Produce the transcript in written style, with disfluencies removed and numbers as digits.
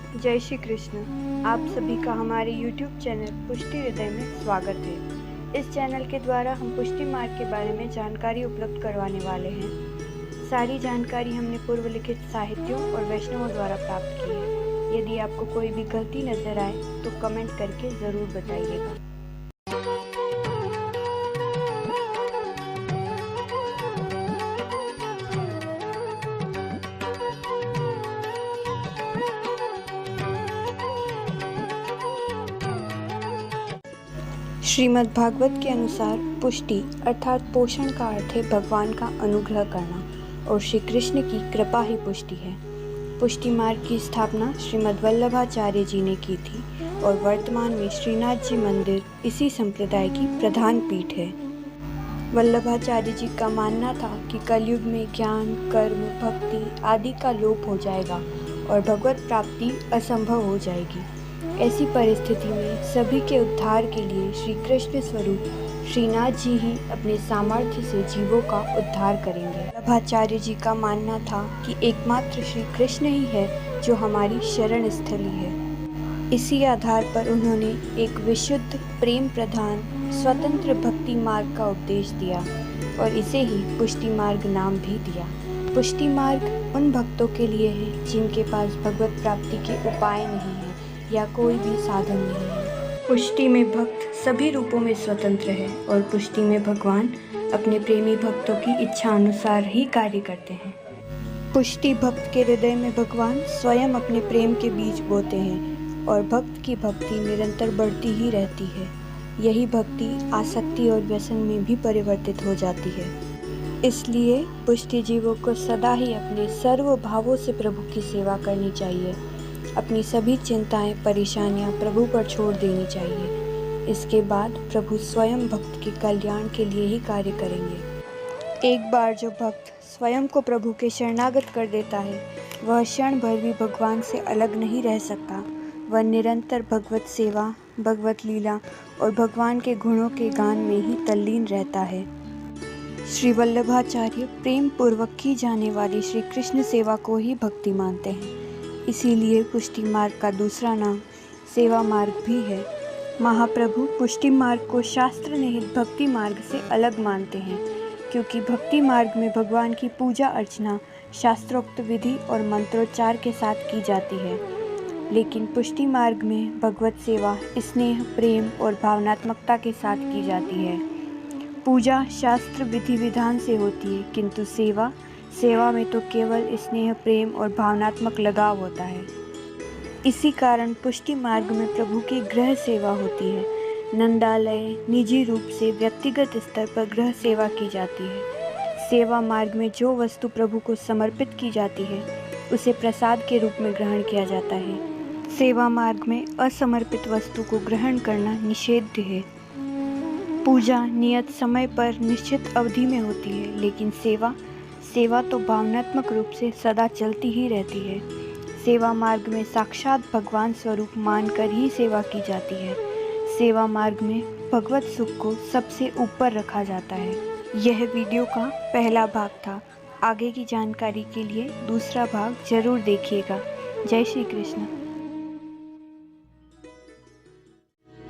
जय श्री कृष्ण। आप सभी का हमारे YouTube चैनल पुष्टि हृदय में स्वागत है। इस चैनल के द्वारा हम पुष्टि मार्ग के बारे में जानकारी उपलब्ध करवाने वाले हैं। सारी जानकारी हमने पूर्व लिखित साहित्यों और वैष्णवों द्वारा प्राप्त की है। यदि आपको कोई भी गलती नजर आए तो कमेंट करके ज़रूर बताइएगा। श्रीमद् भागवत के अनुसार पुष्टि अर्थात पोषण का अर्थ है भगवान का अनुग्रह करना और श्री कृष्ण की कृपा ही पुष्टि है। पुष्टि मार्ग की स्थापना श्रीमद् वल्लभाचार्य जी ने की थी और वर्तमान में श्रीनाथ जी मंदिर इसी संप्रदाय की प्रधान पीठ है। वल्लभाचार्य जी का मानना था कि कलयुग में ज्ञान, कर्म, भक्ति आदि का लोप हो जाएगा और भगवत प्राप्ति असंभव हो जाएगी। ऐसी परिस्थिति में सभी के उद्धार के लिए श्री कृष्ण स्वरूप श्रीनाथ जी ही अपने सामर्थ्य से जीवों का उद्धार करेंगे। वल्लभाचार्य जी का मानना था कि एकमात्र श्री कृष्ण ही है जो हमारी शरण स्थली है। इसी आधार पर उन्होंने एक विशुद्ध, प्रेम प्रधान, स्वतंत्र भक्ति मार्ग का उपदेश दिया और इसे ही पुष्टि मार्ग नाम भी दिया। पुष्टि मार्ग उन भक्तों के लिए है जिनके पास भगवत प्राप्ति के उपाय नहीं है या कोई भी साधन नहीं है। पुष्टि में भक्त सभी रूपों में स्वतंत्र है और पुष्टि में भगवान अपने प्रेमी भक्तों की इच्छा अनुसार ही कार्य करते हैं। पुष्टि भक्त के हृदय में भगवान स्वयं अपने प्रेम के बीज बोते हैं और भक्त की भक्ति निरंतर बढ़ती ही रहती है। यही भक्ति आसक्ति और व्यसन में भी परिवर्तित हो जाती है। इसलिए पुष्टि जीवों को सदा ही अपने सर्व भावों से प्रभु की सेवा करनी चाहिए। अपनी सभी चिंताएं, परेशानियां प्रभु पर छोड़ देनी चाहिए। इसके बाद प्रभु स्वयं भक्त के कल्याण के लिए ही कार्य करेंगे। एक बार जो भक्त स्वयं को प्रभु के शरणागत कर देता है, वह क्षण भर भी भगवान से अलग नहीं रह सकता। वह निरंतर भगवत सेवा, भगवत लीला और भगवान के गुणों के गान में ही तल्लीन रहता है। श्री वल्लभाचार्य प्रेम पूर्वक की जाने वाली श्री कृष्ण सेवा को ही भक्ति मानते हैं। इसीलिए पुष्टि मार्ग का दूसरा नाम सेवा मार्ग भी है। महाप्रभु पुष्टि मार्ग को शास्त्र निहित भक्ति मार्ग से अलग मानते हैं, क्योंकि भक्ति मार्ग में भगवान की पूजा अर्चना शास्त्रोक्त विधि और मंत्रोच्चार के साथ की जाती है, लेकिन पुष्टि मार्ग में भगवत सेवा स्नेह, प्रेम और भावनात्मकता के साथ की जाती है। पूजा शास्त्र विधि विधान से होती है, किंतु सेवा में तो केवल स्नेह, प्रेम और भावनात्मक लगाव होता है। इसी कारण पुष्टि मार्ग में प्रभु की गृह सेवा होती है। नंदालय निजी रूप से व्यक्तिगत स्तर पर गृह सेवा की जाती है। सेवा मार्ग में जो वस्तु प्रभु को समर्पित की जाती है उसे प्रसाद के रूप में ग्रहण किया जाता है। सेवा मार्ग में असमर्पित वस्तु को ग्रहण करना निषिद्ध है। पूजा नियत समय पर निश्चित अवधि में होती है, लेकिन सेवा तो भावनात्मक रूप से सदा चलती ही रहती है। सेवा मार्ग में साक्षात भगवान स्वरूप मानकर ही सेवा की जाती है। सेवा मार्ग में भगवत सुख को सबसे ऊपर रखा जाता है। यह वीडियो का पहला भाग था। आगे की जानकारी के लिए दूसरा भाग जरूर देखिएगा। जय श्री कृष्ण।